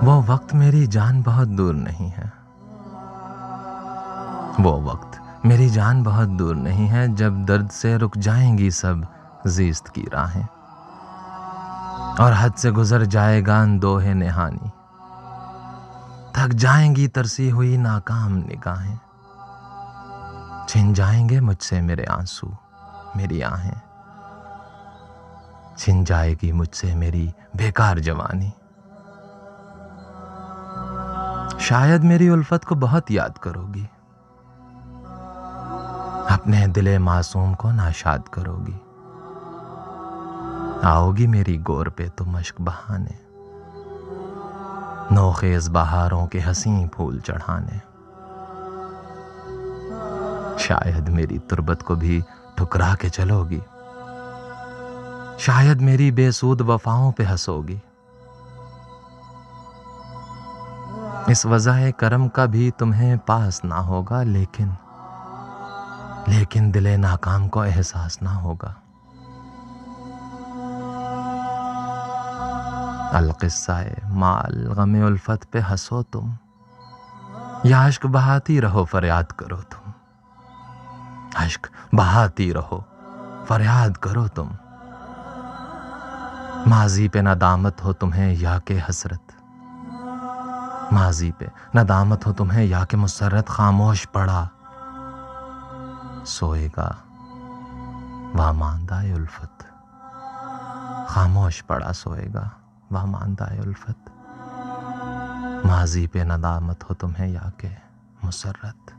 वो वक्त मेरी जान बहुत दूर नहीं है, वो वक्त मेरी जान बहुत दूर नहीं है, जब दर्द से रुक जाएंगी सब ज़ीस्त की राहें और हद से गुजर जाएगा अंदोहे निहानी। थक जाएंगी तरसी हुई नाकाम निगाहें, छिन जाएंगे मुझसे मेरे आंसू मेरी आहें, छिन जाएगी मुझसे मेरी बेकार जवानी। शायद मेरी उल्फत को बहुत याद करोगी, अपने दिले मासूम को नाशाद करोगी। आओगी मेरी गोर पे तो मश्क बहाने, नौखेज बहारों के हसीं फूल चढ़ाने। शायद मेरी तुरबत को भी ठुकरा के चलोगी, शायद मेरी बेसूद वफाओं पे हंसोगी। इस वज़ाए करम का भी तुम्हें पास ना होगा, लेकिन दिले नाकाम को एहसास ना होगा। अलक़िस्साए माल गमे उल्फत पे हंसो तुम, या अश्क बहाती रहो फरियाद करो तुम। अश्क बहाती रहो फरियाद करो तुम। माजी पे नदामत हो तुम्हें या के हसरत, माजी पे नदामत हो तुम्हें या के मुसर्रत। खामोश पड़ा सोएगा वामांदाए उल्फत, खामोश पड़ा सोएगा वामांदाए उल्फत। माजी पे नदामत हो तुम्हें या के मुसर्रत।